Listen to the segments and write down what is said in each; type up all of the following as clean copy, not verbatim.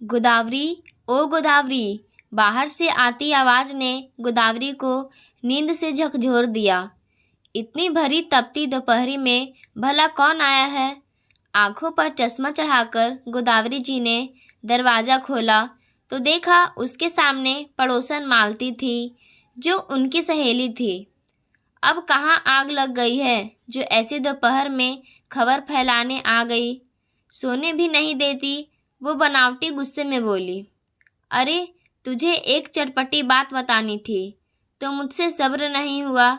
गोदावरी, ओ गोदावरी। बाहर से आती आवाज़ ने गोदावरी को नींद से झकझोर दिया। इतनी भरी तपती दोपहरी में भला कौन आया है? आंखों पर चश्मा चढ़ाकर गोदावरी जी ने दरवाज़ा खोला तो देखा उसके सामने पड़ोसन मालती थी, जो उनकी सहेली थी। अब कहाँ आग लग गई है जो ऐसे दोपहर में खबर फैलाने आ गई? सोने भी नहीं देती, वो बनावटी गुस्से में बोली। अरे, तुझे एक चटपटी बात बतानी थी तो मुझसे सब्र नहीं हुआ।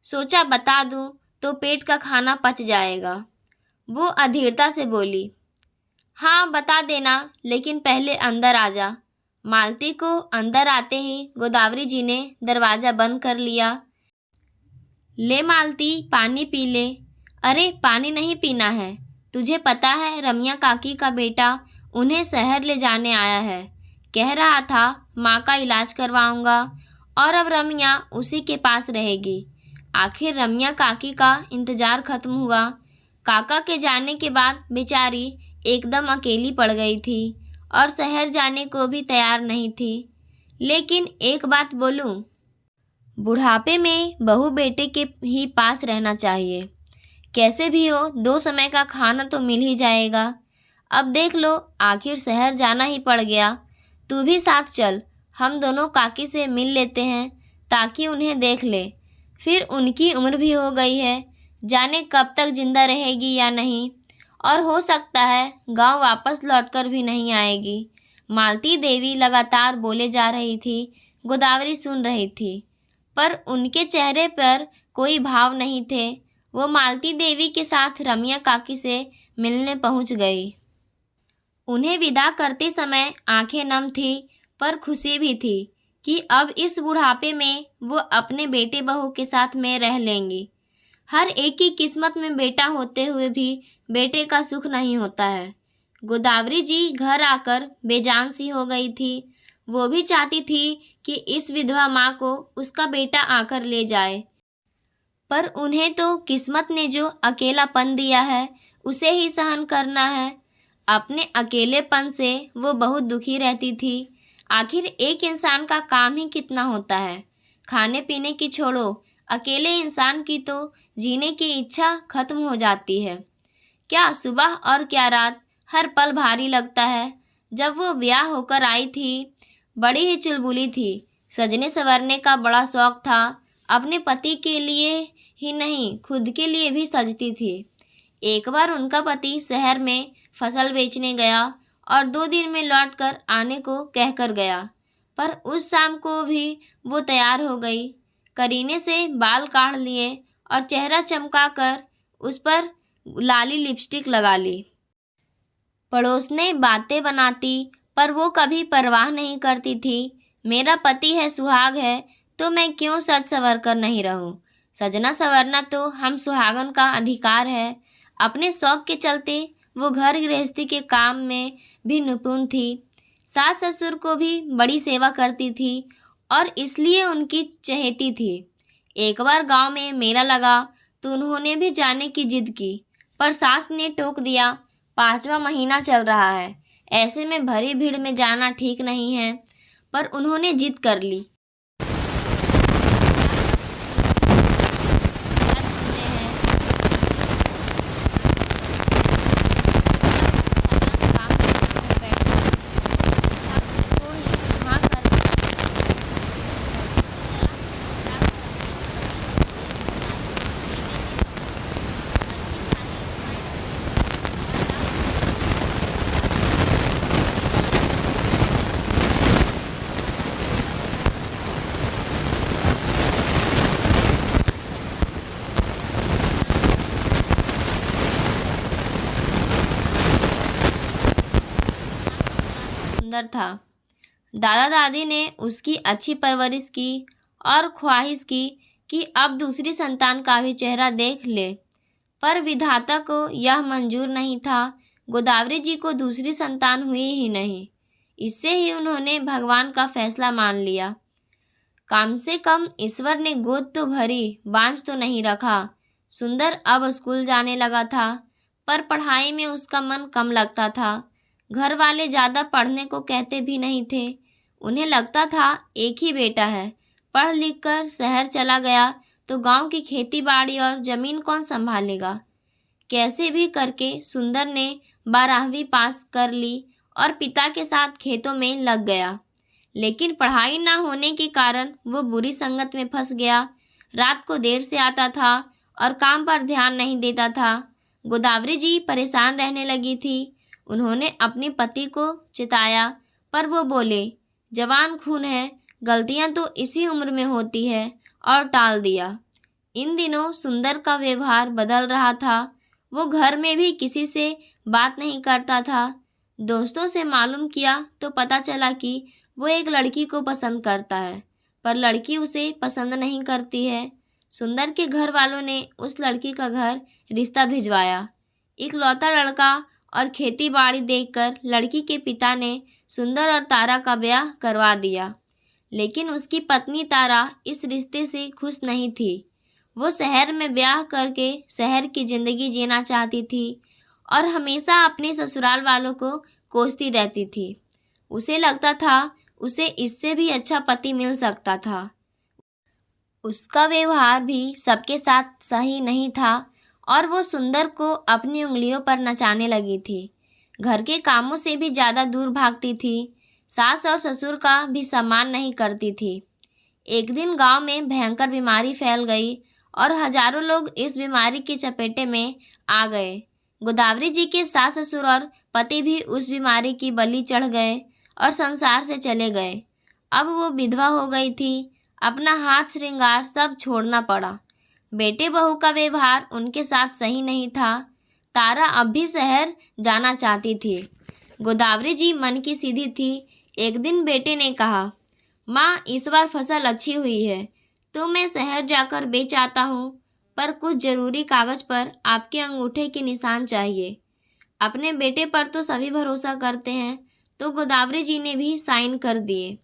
सोचा बता दूं तो पेट का खाना पच जाएगा। वो अधीरता से बोली। हाँ, बता देना, लेकिन पहले अंदर आ जा। मालती को अंदर आते ही गोदावरी जी ने दरवाज़ा बंद कर लिया। ले मालती, पानी पी ले। अरे, पानी नहीं पीना है। तुझे पता है रमिया काकी का बेटा उन्हें शहर ले जाने आया है। कह रहा था माँ का इलाज करवाऊंगा और अब रमिया उसी के पास रहेगी। आखिर रमिया काकी का इंतज़ार ख़त्म हुआ। काका के जाने के बाद बेचारी एकदम अकेली पड़ गई थी और शहर जाने को भी तैयार नहीं थी। लेकिन एक बात बोलूं, बुढ़ापे में बहू बेटे के ही पास रहना चाहिए। कैसे भी हो, 2 समय का खाना तो मिल ही जाएगा। अब देख लो, आखिर शहर जाना ही पड़ गया। तू भी साथ चल, हम दोनों काकी से मिल लेते हैं ताकि उन्हें देख ले। फिर उनकी उम्र भी हो गई है, जाने कब तक जिंदा रहेगी या नहीं, और हो सकता है गांव वापस लौटकर भी नहीं आएगी। मालती देवी लगातार बोले जा रही थी। गोदावरी सुन रही थी, पर उनके चेहरे पर कोई भाव नहीं थे। वो मालती देवी के साथ रमिया काकी से मिलने पहुंच गई। उन्हें विदा करते समय आंखें नम थी, पर खुशी भी थी कि अब इस बुढ़ापे में वो अपने बेटे बहू के साथ में रह लेंगी। हर एक की किस्मत में बेटा होते हुए भी बेटे का सुख नहीं होता है। गोदावरी जी घर आकर बेजान सी हो गई थी। वो भी चाहती थी कि इस विधवा माँ को उसका बेटा आकर ले जाए, पर उन्हें तो किस्मत ने जो अकेलापन दिया है उसे ही सहन करना है। अपने अकेलेपन से वो बहुत दुखी रहती थी। आखिर एक इंसान का काम ही कितना होता है। खाने पीने की छोड़ो, अकेले इंसान की तो जीने की इच्छा खत्म हो जाती है। क्या सुबह और क्या रात, हर पल भारी लगता है। जब वो ब्याह होकर आई थी, बड़ी ही चुलबुली थी। सजने संवरने का बड़ा शौक था। अपने पति के लिए ही नहीं, खुद के लिए भी सजती थी। एक बार उनका पति शहर में फसल बेचने गया और 2 दिन में लौटकर आने को कहकर गया, पर उस शाम को भी वो तैयार हो गई। करीने से बाल काढ़ लिए और चेहरा चमकाकर उस पर लाली लिपस्टिक लगा ली। पड़ोसने बातें बनाती, पर वो कभी परवाह नहीं करती थी। मेरा पति है, सुहाग है, तो मैं क्यों सज संवर कर नहीं रहूं। सजना संवरना तो हम सुहागन का अधिकार है। अपने शौक के चलते वो घर गृहस्थी के काम में भी निपुण थी। सास ससुर को भी बड़ी सेवा करती थी और इसलिए उनकी चहेती थी। एक बार गांव में मेला लगा तो उन्होंने भी जाने की जिद की, पर सास ने टोक दिया। 5वां महीना चल रहा है, ऐसे में भरी भीड़ में जाना ठीक नहीं है, पर उन्होंने जिद कर ली। सुंदर था। दादा दादी ने उसकी अच्छी परवरिश की और ख्वाहिश की कि अब दूसरी संतान का भी चेहरा देख ले, पर विधाता को यह मंजूर नहीं था। गोदावरी जी को दूसरी संतान हुई ही नहीं। इससे ही उन्होंने भगवान का फैसला मान लिया। कम से कम ईश्वर ने गोद तो भरी, बांझ तो नहीं रखा। सुंदर अब स्कूल जाने लगा था, पर पढ़ाई में उसका मन कम लगता था। घर वाले ज़्यादा पढ़ने को कहते भी नहीं थे। उन्हें लगता था एक ही बेटा है, पढ़ लिख कर शहर चला गया तो गांव की खेती बाड़ी और ज़मीन कौन संभालेगा। कैसे भी करके सुंदर ने 12वीं पास कर ली और पिता के साथ खेतों में लग गया। लेकिन पढ़ाई ना होने के कारण वो बुरी संगत में फंस गया। रात को देर से आता था और काम पर ध्यान नहीं देता था। गोदावरी जी परेशान रहने लगी थी। उन्होंने अपने पति को चिताया, पर वो बोले, जवान खून है, गलतियां तो इसी उम्र में होती है, और टाल दिया। इन दिनों सुंदर का व्यवहार बदल रहा था। वो घर में भी किसी से बात नहीं करता था। दोस्तों से मालूम किया तो पता चला कि वो एक लड़की को पसंद करता है, पर लड़की उसे पसंद नहीं करती है। सुंदर के घर वालों ने उस लड़की का घर रिश्ता भिजवाया। इकलौता लड़का और खेती बाड़ी देखकर लड़की के पिता ने सुंदर और तारा का ब्याह करवा दिया। लेकिन उसकी पत्नी तारा इस रिश्ते से खुश नहीं थी। वो शहर में ब्याह करके शहर की ज़िंदगी जीना चाहती थी और हमेशा अपने ससुराल वालों को कोसती रहती थी। उसे लगता था उसे इससे भी अच्छा पति मिल सकता था। उसका व्यवहार भी सबके साथ सही नहीं था और वो सुंदर को अपनी उंगलियों पर नचाने लगी थी। घर के कामों से भी ज़्यादा दूर भागती थी। सास और ससुर का भी सम्मान नहीं करती थी। एक दिन गांव में भयंकर बीमारी फैल गई और हजारों लोग इस बीमारी की चपेटे में आ गए। गोदावरी जी के सास ससुर और पति भी उस बीमारी की बलि चढ़ गए और संसार से चले गए। अब वो विधवा हो गई थी। अपना हाथ श्रृंगार सब छोड़ना पड़ा। बेटे बहू का व्यवहार उनके साथ सही नहीं था। तारा अब भी शहर जाना चाहती थी। गोदावरी जी मन की सीधी थी। एक दिन बेटे ने कहा, माँ, इस बार फसल अच्छी हुई है तो मैं शहर जाकर बेच आता हूँ, पर कुछ ज़रूरी कागज़ पर आपके अंगूठे के निशान चाहिए। अपने बेटे पर तो सभी भरोसा करते हैं, तो गोदावरी जी ने भी साइन कर दिए।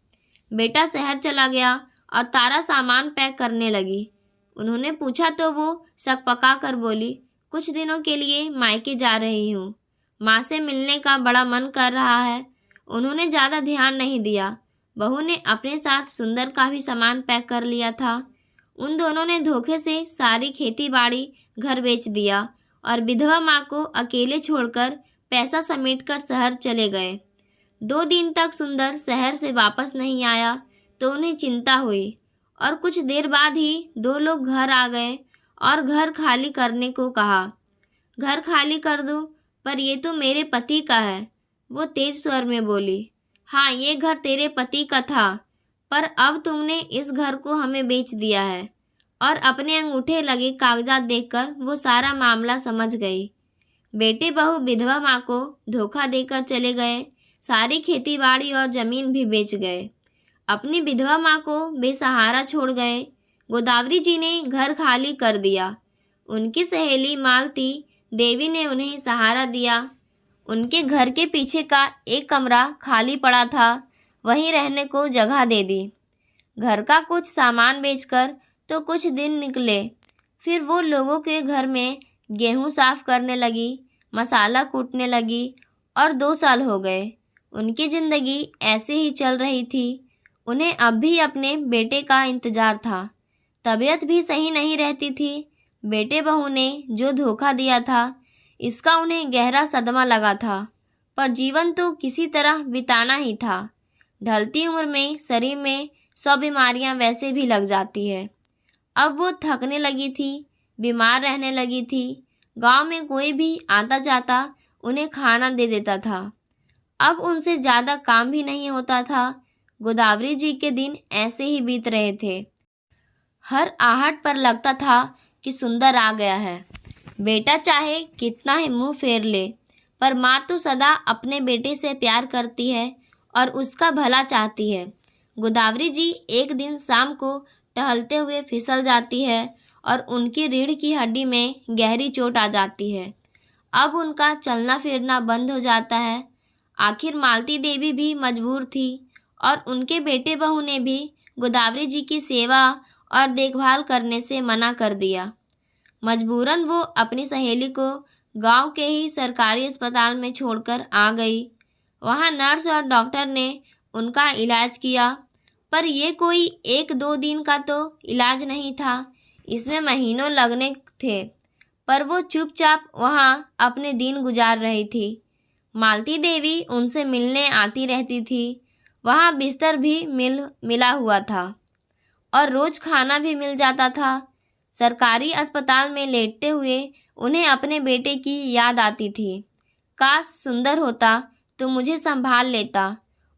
बेटा शहर चला गया और तारा सामान पैक करने लगी। उन्होंने पूछा तो वो सकपका कर बोली, कुछ दिनों के लिए मायके जा रही हूँ। माँ से मिलने का बड़ा मन कर रहा है। उन्होंने ज़्यादा ध्यान नहीं दिया। बहू ने अपने साथ सुंदर का भी सामान पैक कर लिया था। उन दोनों ने धोखे से सारी खेती बाड़ी घर बेच दिया और विधवा माँ को अकेले छोड़कर पैसा समेटकर शहर चले गए। 2 दिन तक सुंदर शहर से वापस नहीं आया तो उन्हें चिंता हुई और कुछ देर बाद ही 2 लोग घर आ गए और घर खाली करने को कहा। घर खाली कर दूं, पर ये तो मेरे पति का है, वो तेज स्वर में बोली। हाँ, ये घर तेरे पति का था, पर अब तुमने इस घर को हमें बेच दिया है। और अपने अंगूठे लगे कागजात देखकर वो सारा मामला समझ गई। बेटे बहू विधवा माँ को धोखा देकर चले गए। सारी खेती बाड़ी और ज़मीन भी बेच गए। अपनी विधवा माँ को बेसहारा छोड़ गए। गोदावरी जी ने घर खाली कर दिया। उनकी सहेली मालती देवी ने उन्हें सहारा दिया। उनके घर के पीछे का एक कमरा खाली पड़ा था, वहीं रहने को जगह दे दी। घर का कुछ सामान बेचकर तो कुछ दिन निकले। फिर वो लोगों के घर में गेहूं साफ करने लगी, मसाला कूटने लगी और 2 साल हो गए। उनकी ज़िंदगी ऐसे ही चल रही थी। उन्हें अब भी अपने बेटे का इंतज़ार था। तबीयत भी सही नहीं रहती थी। बेटे बहू ने जो धोखा दिया था, इसका उन्हें गहरा सदमा लगा था, पर जीवन तो किसी तरह बिताना ही था। ढलती उम्र में शरीर में 100 बीमारियां वैसे भी लग जाती है। अब वो थकने लगी थी, बीमार रहने लगी थी। गांव में कोई भी आता जाता उन्हें खाना दे देता था। अब उनसे ज़्यादा काम भी नहीं होता था। गोदावरी जी के दिन ऐसे ही बीत रहे थे। हर आहट पर लगता था कि सुंदर आ गया है। बेटा चाहे कितना ही मुंह फेर ले, पर माँ तो सदा अपने बेटे से प्यार करती है और उसका भला चाहती है। गोदावरी जी एक दिन शाम को टहलते हुए फिसल जाती है और उनकी रीढ़ की हड्डी में गहरी चोट आ जाती है। अब उनका चलना फिरना बंद हो जाता है। आखिर मालती देवी भी मजबूर थी और उनके बेटे बहू ने भी गोदावरी जी की सेवा और देखभाल करने से मना कर दिया। मजबूरन वो अपनी सहेली को गांव के ही सरकारी अस्पताल में छोड़कर आ गई। वहाँ नर्स और डॉक्टर ने उनका इलाज किया, पर ये कोई 1-2 दिन का तो इलाज नहीं था, इसमें महीनों लगने थे। पर वो चुपचाप वहाँ अपने दिन गुजार रही थी। मालती देवी उनसे मिलने आती रहती थी। वहाँ बिस्तर भी मिला हुआ था और रोज़ खाना भी मिल जाता था। सरकारी अस्पताल में लेटते हुए उन्हें अपने बेटे की याद आती थी। काश सुंदर होता तो मुझे संभाल लेता,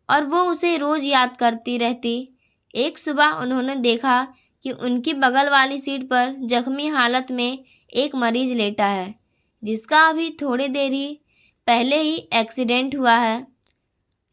और वो उसे रोज़ याद करती रहती। एक सुबह उन्होंने देखा कि उनकी बगल वाली सीट पर जख्मी हालत में एक मरीज़ लेटा है, जिसका अभी थोड़ी देर ही पहले ही एक्सीडेंट हुआ है।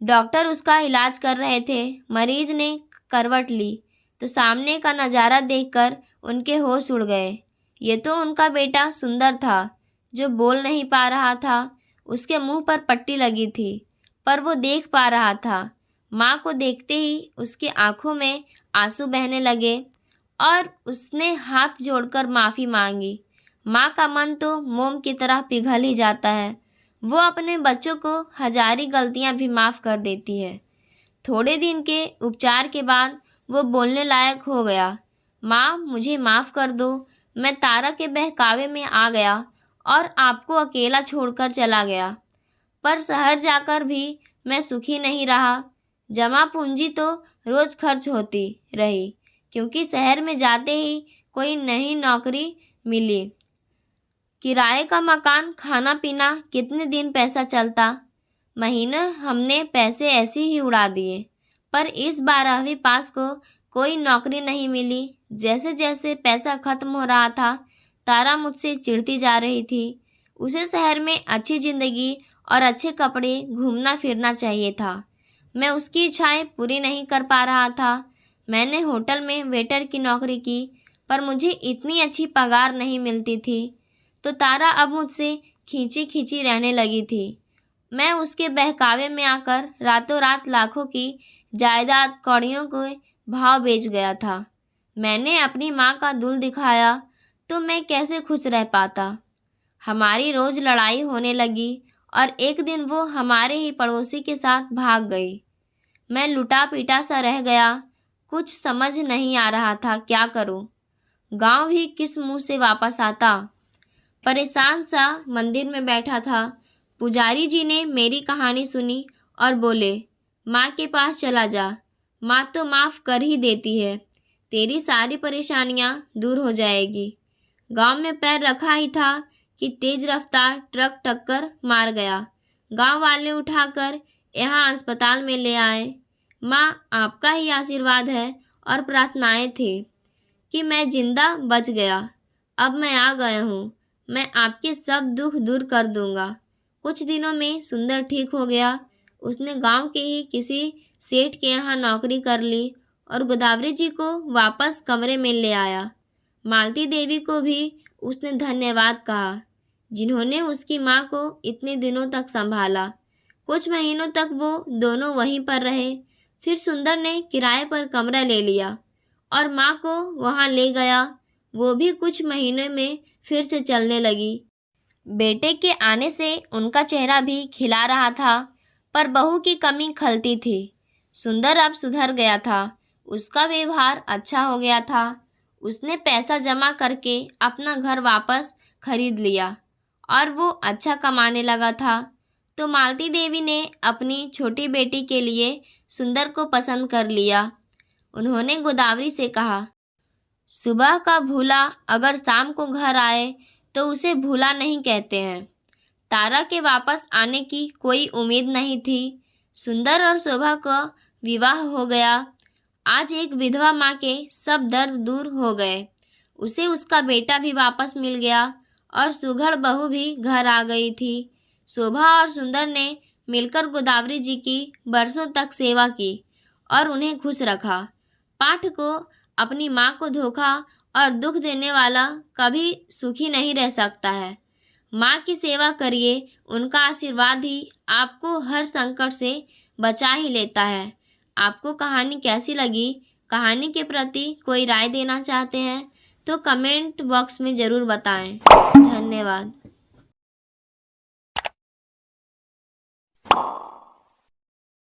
डॉक्टर उसका इलाज कर रहे थे। मरीज ने करवट ली तो सामने का नज़ारा देखकर उनके होश उड़ गए। ये तो उनका बेटा सुंदर था, जो बोल नहीं पा रहा था। उसके मुंह पर पट्टी लगी थी, पर वो देख पा रहा था। माँ को देखते ही उसकी आंखों में आंसू बहने लगे और उसने हाथ जोड़कर माफ़ी मांगी। माँ का मन तो मोम की तरह पिघल ही जाता है। वो अपने बच्चों को हजारी गलतियाँ भी माफ़ कर देती है। थोड़े दिन के उपचार के बाद वो बोलने लायक हो गया। माँ, मुझे माफ़ कर दो। मैं तारा के बहकावे में आ गया और आपको अकेला छोड़कर चला गया। पर शहर जाकर भी मैं सुखी नहीं रहा। जमा पूंजी तो रोज़ खर्च होती रही, क्योंकि शहर में जाते ही कोई नई नौकरी मिली। किराए का मकान, खाना पीना, कितने दिन पैसा चलता। महीने हमने पैसे ऐसे ही उड़ा दिए। पर इस 12वीं पास को कोई नौकरी नहीं मिली। जैसे जैसे पैसा खत्म हो रहा था, तारा मुझसे चिढ़ती जा रही थी। उसे शहर में अच्छी ज़िंदगी और अच्छे कपड़े, घूमना फिरना चाहिए था। मैं उसकी इच्छाएं पूरी नहीं कर पा रहा था। मैंने होटल में वेटर की नौकरी की, पर मुझे इतनी अच्छी पगार नहीं मिलती थी। तो तारा अब मुझसे खींची खींची रहने लगी थी। मैं उसके बहकावे में आकर रातों रात लाखों की जायदाद कौड़ियों के भाव बेच गया था। मैंने अपनी माँ का दिल दिखाया तो मैं कैसे खुश रह पाता। हमारी रोज़ लड़ाई होने लगी और एक दिन वो हमारे ही पड़ोसी के साथ भाग गई। मैं लुटा पीटा सा रह गया। कुछ समझ नहीं आ रहा था क्या करूं। गांव भी किस मुंह से वापस आता। परेशान सा मंदिर में बैठा था। पुजारी जी ने मेरी कहानी सुनी और बोले, माँ के पास चला जा, माँ तो माफ़ कर ही देती है। तेरी सारी परेशानियाँ दूर हो जाएगी। गांव में पैर रखा ही था कि तेज रफ्तार ट्रक टक्कर मार गया। गांव वाले उठाकर यहाँ अस्पताल में ले आए। माँ, आपका ही आशीर्वाद है और प्रार्थनाएं थी कि मैं जिंदा बच गया। अब मैं आ गया हूँ। मैं आपके सब दुख दूर कर दूंगा। कुछ दिनों में सुंदर ठीक हो गया। उसने गांव के ही किसी सेठ के यहाँ नौकरी कर ली और गोदावरी जी को वापस कमरे में ले आया। मालती देवी को भी उसने धन्यवाद कहा, जिन्होंने उसकी माँ को इतने दिनों तक संभाला। कुछ महीनों तक वो दोनों वहीं पर रहे। फिर सुंदर ने किराए पर कमरा ले लिया और माँ को वहाँ ले गया। वो भी कुछ महीने में फिर से चलने लगी। बेटे के आने से उनका चेहरा भी खिला रहा था, पर बहू की कमी खलती थी। सुंदर अब सुधर गया था। उसका व्यवहार अच्छा हो गया था। उसने पैसा जमा करके अपना घर वापस खरीद लिया और वो अच्छा कमाने लगा था। तो मालती देवी ने अपनी छोटी बेटी के लिए सुंदर को पसंद कर लिया। उन्होंने गोदावरी से कहा, सुबह का भूला अगर शाम को घर आए तो उसे भूला नहीं कहते हैं। तारा के वापस आने की कोई उम्मीद नहीं थी। सुंदर और शोभा का विवाह हो गया। आज एक विधवा माँ के सब दर्द दूर हो गए। उसे उसका बेटा भी वापस मिल गया और सुघड़ बहू भी घर आ गई थी। शोभा और सुंदर ने मिलकर गोदावरी जी की बरसों तक सेवा की और उन्हें खुश रखा। पाठ को अपनी माँ को धोखा और दुख देने वाला कभी सुखी नहीं रह सकता है। माँ की सेवा करिए, उनका आशीर्वाद ही आपको हर संकट से बचा ही लेता है। आपको कहानी कैसी लगी? कहानी के प्रति कोई राय देना चाहते हैं तो कमेंट बॉक्स में ज़रूर बताएं। धन्यवाद।